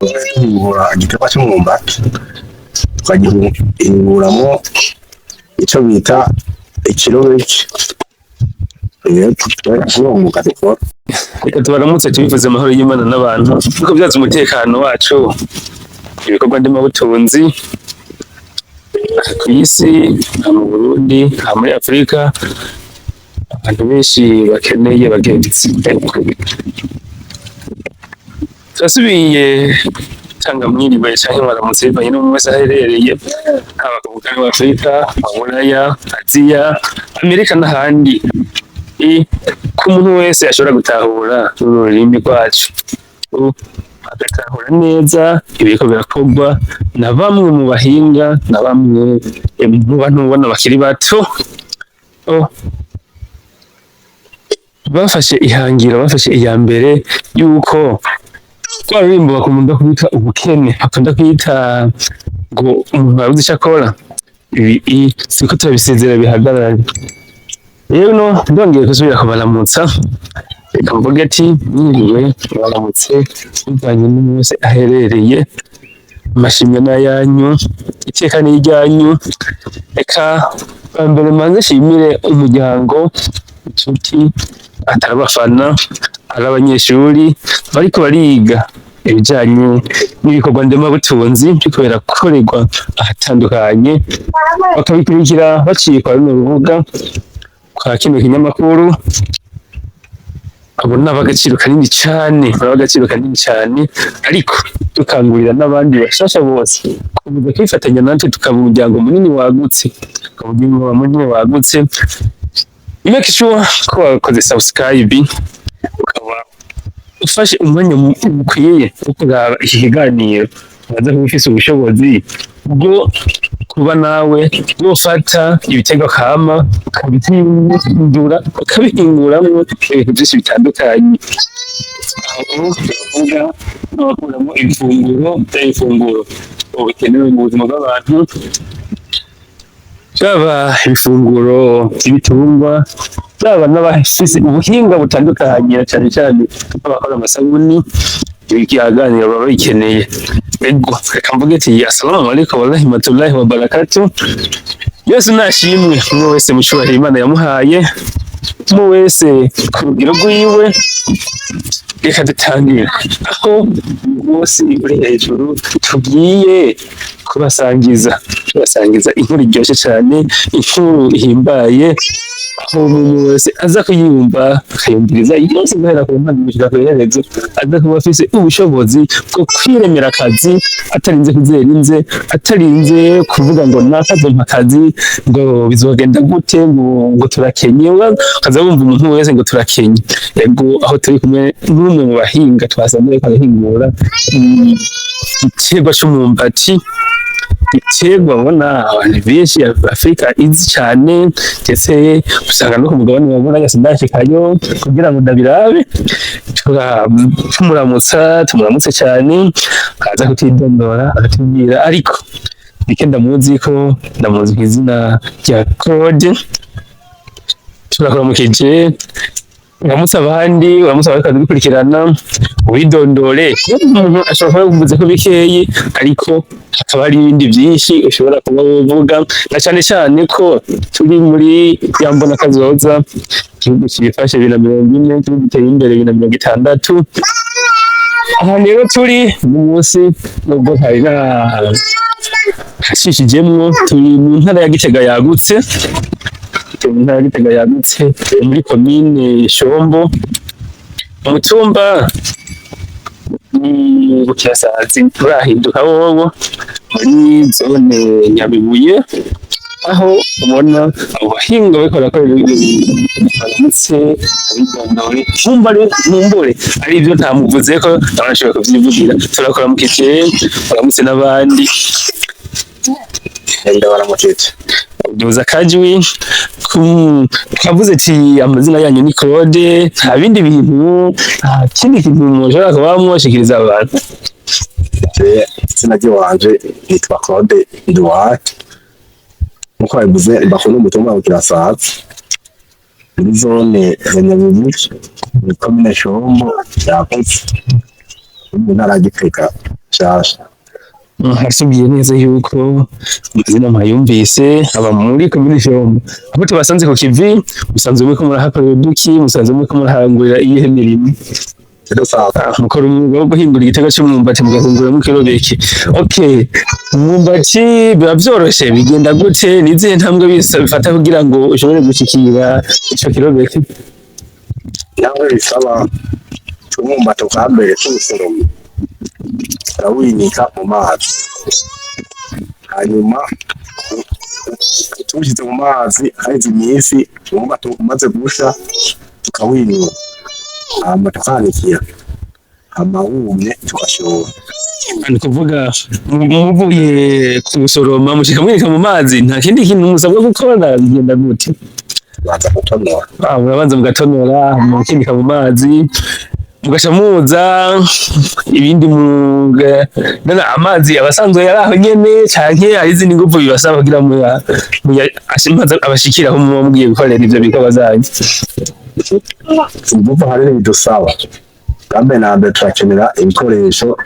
Duhingura igiterwa cy'umwumbati tukagihinguramwo ico bita ikirobeки. Reka tubaramutse tubivuze amahoro y'Imana n'abantu kuko byaza umutekano wacu ibikorwa ndemabutunzi ku isi mu Burundi muri Afurika abantu benshi bakeneye bagenzi. Turasubiye tanga mwiriwe canke mwaramutse bivanye n'umwe wese aherereye haba ku mugabane wa Afurika, Buraya, Aziya, Amerika n'ahandi. Ku muntu wese ashobora gutahura ururimi rwacu agatahura neza ibiriko birakorwa na bamwe mu bahinga na bamwe mu bantu ubona bakiri bato bafashe ihangiro, bafashe iya mbere yuko kwa rurimbo bakunda kwita ubukene, bakunda kwita ngo umuntu yabuze ico akora. Ibi siko turabisezera bihagarare. Rero ndongeye kusubira kubaramutsa, reka mvuge ati mwiriwe baramutse bivanye n'umwe wese aherereye. Amashimwe n'ayanyu, iteka ni iryanyu. Reka mbere manze nshimire umuryango, inshuti, atari abafana, ari abanyeshuri bariko bariga ibijanye n'ibikorwa ndemabutunzi biriko birakorerwa ahatandukanye, bakabikurikira baciye kwa runo rubuga kwa kino kinyamakuru. Abo n'abagaciro kanini cane, ariko dukangurira n'abandi bashasha bose kuza kwifatanya natwe tukaba umuryango munini wagutse, make sure ko wakoze subscribe, ukaba ufashe umwanya ukwiye wo kuraba iki kiganiro, waza kuba ufise ubushobozi bwo kuba nawe wofata ibitego kama ukabihinguramwo ibintu vyinshi bitandukanye. Bakuramo ifunguro bikenewe mu buzima bw'abantu, byaba ibifunguro by'ibitungwa, byaba n'abafise ubuhinga butandukanye, cyane cyane abakora amasabuni. Ikiganiro baba bikeneye. Ego reka mvuge ati assalamu alaikum warahmatullahi wabarakatuh. Yesu nashimwe umwe wese mu cyubahiro Imana yamuhaye, umwe wese ku rugero rwiwe. Reka dutangire aho bose uri hejuru tugiye kubasangiza inkuru iryoshye cyane, inkuru ihimbaye, aho umuntu wese aza kuyumva akayumviriza yose guhera ku mpande gushika ku iherezo, aza kuba afise ubushobozi bwo kwiremera akazi atarinze kuzerinze, atarinze kuvuga ngo nakazompa akazi ngo bizogenda gute, ngo turakenye. Ukaza wumva umuntu wese ngo turakenye. Ego aho turi kumwe n'umwe mu bahinga twasanze bagahingura igiterwa c'umwumbati, igiterwa mbona abantu benshi Afurika izi cyane, ndetse usanga no ku mugabane wa Buraya sindashikayo kugira ngo ndabirabe. Tumuramutse cyane, akaza kutidondora akatubwira, ariko bike ndamuzi ku izina rya Claude. Turakuramukije, uramutse abandi, uramutse abandi dukurikirana, widondore. Umuntu ashobora kuba yavuze ko bikeyi, ariko hakaba hari ibindi byinshi ushobora kuba uvuga, na cyane cyane ko turi muri ya mbona kazoza, igihugu kibifashe 2040, igihugu giteye imbere 2060. Aha rero turi mu munsi nubwo hari hashishijemwo, turi mu ntara ya Gitega yagutse, muri komine Shombo, umutumba ni Bukirasazi. Turahinduka wowo muri zone Nyabibuye, aho ubona abo bahinga bariko barakora baramutse abidondore mumbore ari ivyo ntamuvuze ko abashobora kuvyivugira. Turakuramukije, baramutse n'abandi. Ndabaramukije duza kajwi twavuze ati amazina yanyu ni Claude, nta bindi bintu, nta kindi kintu mushobora kuba mwoshikiriza abantu. Izina ry'iwanje nitwa Claude Edouard, nkuko babivuze bakunda umutumba wa Bukirasazi, muri zone ya Nyabibuye, muri komine Shombo yagutse, mu ntara ya Gitega. nshasha. Harasubiye neza yuko amazina mwayumvise aba muri komine Shombo aho tubasanze ku kivi musanzwe muriko murahakorera uduki musanzwe muriko murahangurira iyihe mirimo mukora umwuga wo guhingura igitego c'umwumbati mugahunguramwo ikirobeki. Okay, umwumbati biba vyoroshe bigenda gute nizihe ntambwe bifata kugira ngo ushobore gushikira ico kirobeki? Nawe bisaba umwumbati ukambere tuwusoroma urawinika mu mazi, hanyuma tuwushyize mu mazi haheze iminsi umwumbati umaze gusha tukawinyura, hama tukanikira, hama wumye tugashora. Ni kuvuga muvuye kuwusoroma mushika mwereka mu mazi nta kindi kintu musabwa gukora bigenda gute? Baza gutonora. Murabanza mugatonora mukindika mu mazi mugasha muza ibindi amazi abasanzwe yari aho nyene canke hari izindi nguvu bibasaba kugira abashikiraho mugiye gukorera ivyo bikorwa zanyu? Inguvu hari bidusaba kambe na mbere turakenera ibikoresho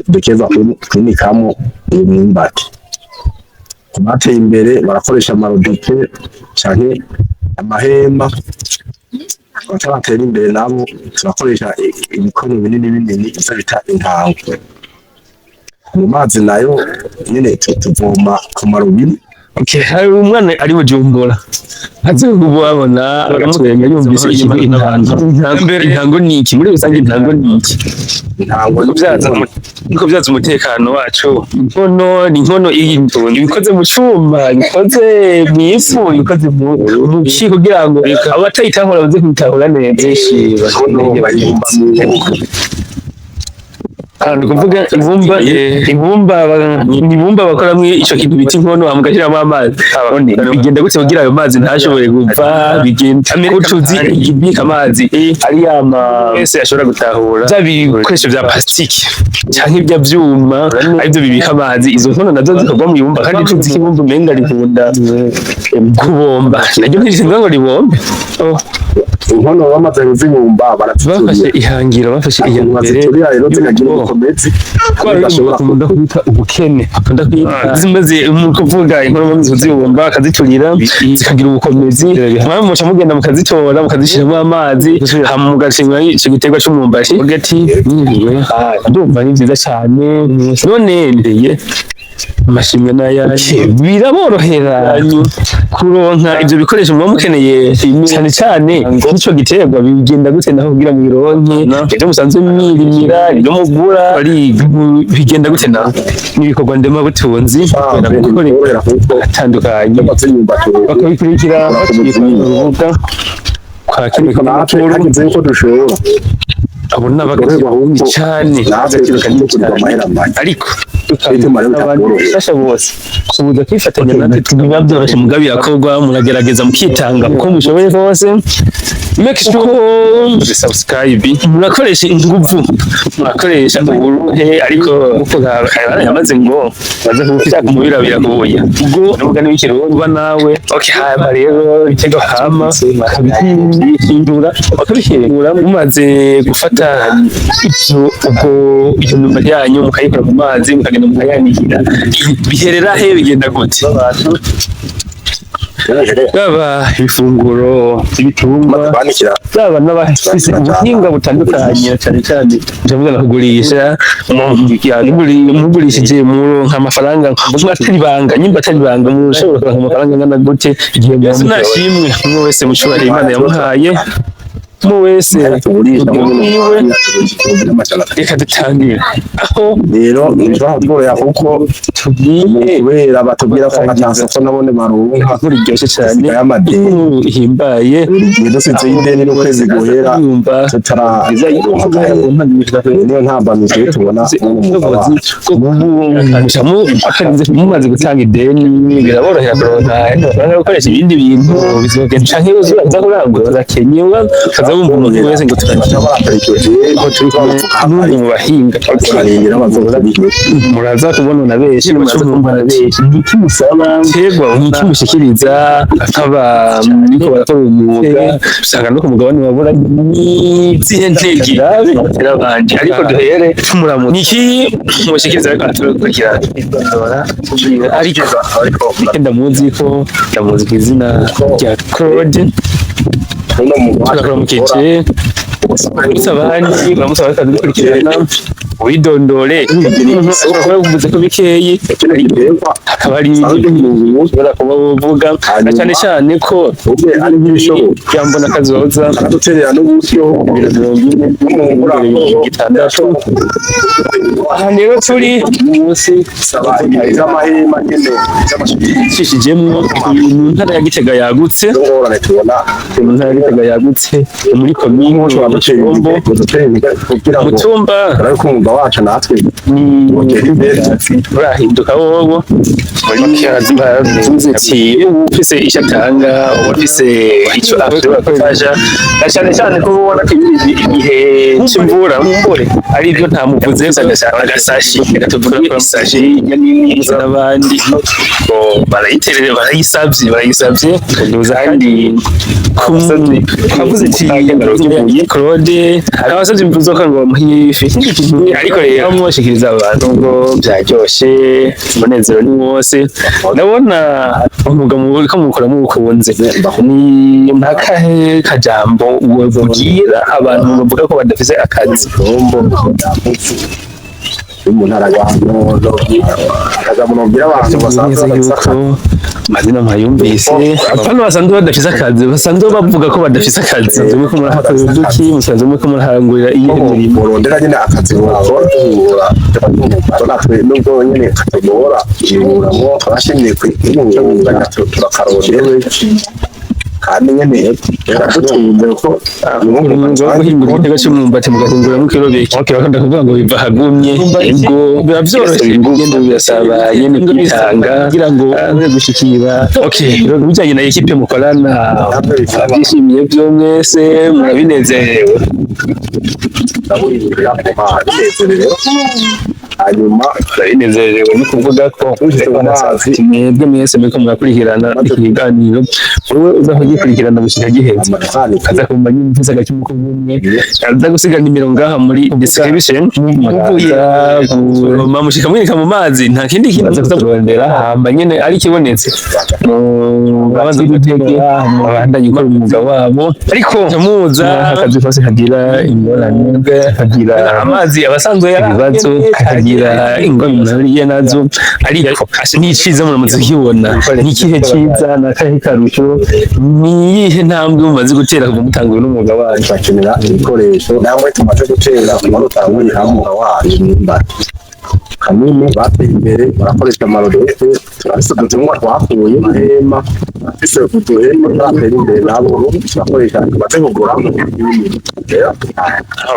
dukeza kwinikamwo imyumbati. Ku bateye imbere barakoresha amarodite canke amahema, abatera imbere nabo turakoresha ibikono binini ivyo bita intango. Mu mazi nayo nyene tuvoma ku marobine. Okay, hari umwana ari Bujumbura azi kubabona aramutwenga yumvise intango niki muri rusange intango niki? Intango niko byaza umutekano wacu. Inkono ibikoze mu cuma, bikoze mu ifu, bikoze mu ki kugira ngo abatayitahura baze kubitahura neza. Ni kuvuga ibumba bakoramwo ico kintu bita inkono mugashiramo amazi. Bigenda gute kugira ayo mazi ntashobore gupfa? Bigenda kutuzi ibika amazi ari yama wese ashobora gutahura bya bikoresho vya plastique canke ibya vyuma arivyo bibika amazi. Izo nkono nazo zikorwa mu ibumba kandi tuzi ibumba umenga rikunda kubomba, naryo ntirishinzwe ngo ribombe. inkono bamaze kuzibumba bafashe ihangiro, bafashe iya mbere bakunda kwita ubukene, bakunda kwita zimaze mu kuvuga inkono bamaze kuzibumba bakaziturira zikagira ubukomezi, mwamwe muca mugenda mukazitora mukazishiramo amazi hama mugashinga ico giterwa c'umwumbati hagati n'ingwe. Ndumva ni vyiza cane. None ndeye amashimwe n'ayaki biraborohera kuronka ivyo bikoresho muba mukeneye cyane cyane n'ico giterwa bigenda gute naho kugira mu bironke ivyo musanzwe mwirimira ivyo mugura bari bigenda gute naho n'ibikorwa ndema butunzi barabikorera atandukanye bakabikurikira bakirubuga kwa kimwe hagize ko dushobora abona bagahumbi cyane ariko tukabifasha bose kubuza kwifatanya natwe tubiba byoroshye mugabi yakorwa muragerageza mukitanga uko mushoboye hose. Make sure subscribe, murakoresha inguvu, murakoresha uburuhe ariko uko yamaze ngo baze kubifita kumubira biragoye ubwo n'umugani w'ikirundi nawe. Okay, haba rero bitego hama bakabihindura bakabihindura mumaze gufata ibyo ubwo ibintu byanyu mukayikora mu mazi mukagenda mukayanikira biherera he bigenda gute? Baba ibifunguro ibitungwa baba n'abafise ubuhinga butandukanye cyane cyane ndavuga kugurisha mugurishije muronka amafaranga atari banga nyimba atari banga mushobora kuronka amafaranga ngana gute igihe nashimwe umwe wese mushobora Imana yamuhaye mu wese iwe reka dutangire aho rero ntibagoya kuko tugiye kubera batubwira ko atanze ko nabone baronka buryoshye cyane y'amadeni ihimbaye ndetse y'ideni no kwezi guhera tutaraza niyo ntambamije tubona mumaze gutanga ideni biraborohera kuronka gukoresha ibindi bintu bizogenda canke uza kurangura zakenyewa wumva umuntu wese ngo turagira aho turi mu bahinga muraza kubona na benshi igiterwa c'umwumbati ntikimushikiriza nk'aba niko barakora umwuga usanga no ku mugabane wabura n'izihe ntege abandi ariko duhere tumuramutse niki mushikiriza ariko turakurikirana ariko ndamuzi ku izina rya Claude turakuramukije abandi bamusaba bakadukurikirana widondore uvuze ko bikeyi hakaba ari ushobora kuba uvuga na cyane cyane ko yambona akazoza araduterera n'uburyo 2026 aha rero turi munsi z'amahema nyene cyashijemwo mu ntara ya Gitega yagutse mu ntara ya Gitega yagutse muri komine Mutumba Mutumba kumva wacu natwe ni urahinduka wowe muri kirazima ati ufise ishatanga ufise icyo ashobora gufasha cyane cyane ko ubona ko igihe cy'imvura mbore ari byo nta muvuze agasashi tuvuga ko isashi nini n'abandi ko barayiterere barayisabye kandi kuvuze ati Claude abasabye imvuzo ngo muhifi ariko rero mushikiriza abantu ngo byaryoshe umunezero ni wose ndabona umugabo ko mukora mu bukunze ni ntakahe kajambo uvugira abantu bavuga ko badafise akazi umuntu aragahano akazamunobwira abantu basanzwe yuko mazina mayumvise abana basanzwe badafise akazi basanzwe bavuga ko badafise akazi zimwe ko murahakorera duki musanzwe mwe ko murahangurira iyi mirimo rondera nyine akazi bakora natwe nubwo nyine katagora iburamo abashimye kwingunga turakarondera kandi nyene yarakutunze ko umuntu wo guhingura igitego cy'umwumbati mugahingura mu kirobeki bakunda kuvuga ngo biva hagumye ubwo biba byoroshye ingendo birasaba nyene kwitanga kugira ngo aze gushikira bijanye na equipe mukorana abishimiye byo mwese murabinezerewe hanyuma turabinezerewe no kuvuga ko mwebwe mwese muriko murakurikirana ikiganiro wowe uza kugikurikirana gushika giheze aza kumva nyine mfise agacumu k'ubumwe aza gusiga nimero ngaha muri description uvuye mamushika mwirika mu mazi nta kindi kintu aza kurondera hamba nyene ari kibonetse babanza gutega abandanye gukora umwuga wabo ariko nyamuza akazi kose kagira ingorane kagira amazi abasanzwe ibibazo kagira ingorane nazo ariko n'iciza muramaze kibona n'ikihe ciza nakahe karusho niyihe ntambwe mumaze gutera kuva mutanguye n'umwuga wanyu bakenera ibikoresho namwe tumaze gutera kumara utanguye hamwe wacu n'imbata kanini bateye imbere barakoresha amarodete turabise udutumwa twakuye mahema bise uduhema bateye imbere nabo bakoresha baze kugura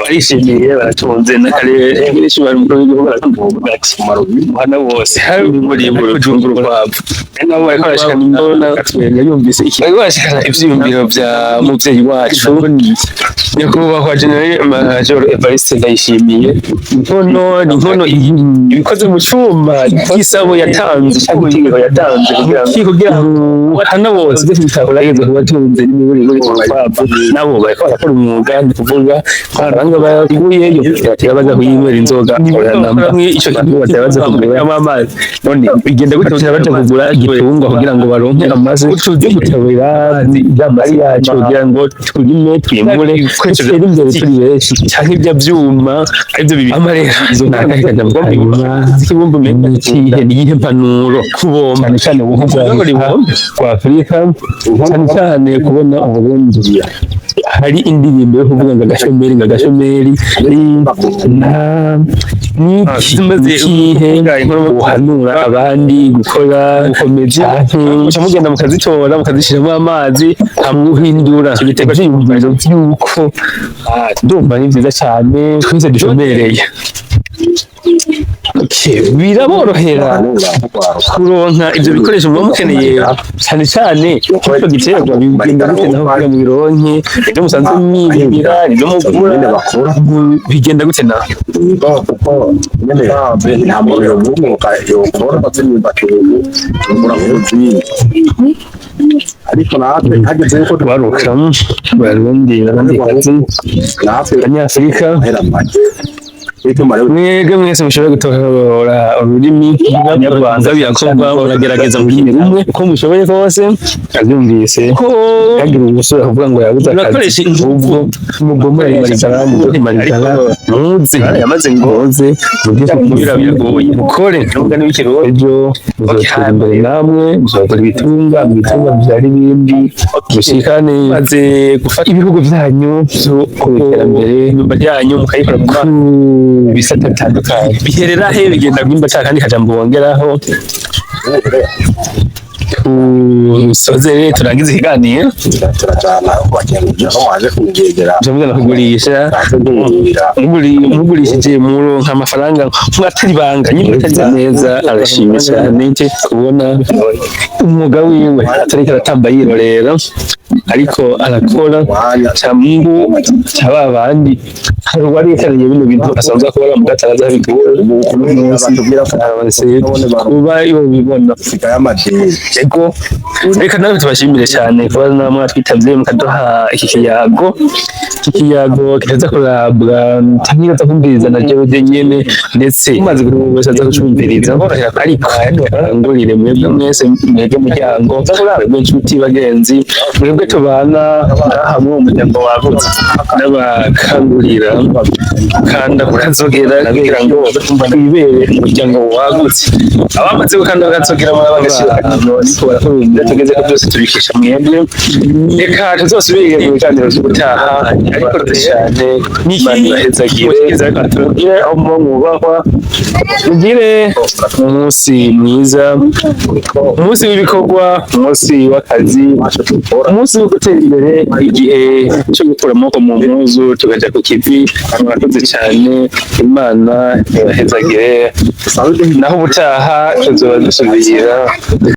barishimiye baratunze n'akarere n'ishobora mu rwego baratunga ati hano bose hari muri Bujumbura kwabo nabo bariko barashika n'imbona atwenga yumvise iki bariko barashikana ivyiyumviro bya muvyeyi wacu nyakubahwa General Major Evariste Ndayishimiye inkono ibikoze mu cyuma gisabo yatanze cyangwa yatanze kugira ngo hano bose bitaburagize kubatunze n'imiburire kwabo nabo bariko barakora umwuga ndi kuvuga baranga baguyeyo yabaza kuyinywera inzoga namwe ico kintu batabaza kugura amazi none bigenda gute baje kugura igitungwa kugira ngo baronke amazi yo gutabira by'amari yacu kugira ngo turime twimbure kwecera imbere turi benshi cyangwa ibyo byuma aribyo bibi amarera izo nakajya mbona zikibumba metihe niyihe mpanuro kubomba cyane ubuvuga kwa Afrika cyane kubona uburundi hari indirimbo yo kuvuga ngo agashomeri nikihe uhanura abandi gukora gukomeza mugenda mukazitora mukazishiramo amazi hamuhindura ibitego by'ibimviro by'uko ndumva ni byiza cyane twese dushomereye biraborohera kuronka ivyo bikoresho muba mukeneye cyane cyane ico giterwa bigenda gute naho kugira mu bironke ivyo musanzwe mwibira ivyo mugura bigenda gute naho nta muriro w'umwuka yokora batsimba tugura ariko natwe hageze yuko tubaruka barundi kazi natwe abanyafurika mwebwe mwese mushobora gutora ururimi rw'Abanyarwanda biyakorwa uragerageza mu kindi rumwe uko mushoboye kose abyumvise ko yagira umusore kuvuga ngo yabuze akazi ubwo mugomba imaritara muzi yamaze ngoze mugira biragoye mukore nubwo n'ibikiro ejo muzotera imbere namwe muzokora ibitunga byari bindi mushikane maze gufata ibihugu byanyu ku iterambere nyumba ryanyu mukayikora mu bisata bitandukanye biherera he bigenda gwimba cyane kandi kajambo bongeraho sozere turangiza ikiganiro turajana bakeneye aho waje kungegera jamwe no kugurisha mugurishije muronka amafaranga mwatari banga nyine atari neza arashimye cyane nje kubona umwuga wiwe atari karatamba yirorera ariko arakora cyambu cyababandi hari wari karanye bino bintu asanzwe akora mu gataraza bigora kuba iyo bibona fika y'amadini ego reka nawe tubashimire cyane kuba namwe twitavye mukaduha iki kiyago kitaza kurabwa tangira kumviriza na jewe nyene ndetse umaze wese aza kucumviriza ariko ngurire mwebwe mwese mwebwe muryango mwebwe inshuti bagenzi mwebwe tubana hamwe umuryango wagutse n'abakangurira kanda kukazogera kugira ngo twibere umuryango wagutse abamaze gukanda bakazogera bagashira ariko barakumva tugeze ko byose tubikisha mwebwe reka tuzosubire mu biganiro by'ubutaha ariko cyane n'iki bahezagire atugire aho mwubahwa mugire umunsi mwiza umunsi w'ibikorwa umunsi w'akazi umunsi wo gutera imbere igihe cyo gukura amaboko mu mpuzu tukaja ku kivi mwakoze cyane imana ibahezagire naho ubutaha tuzoba dusubira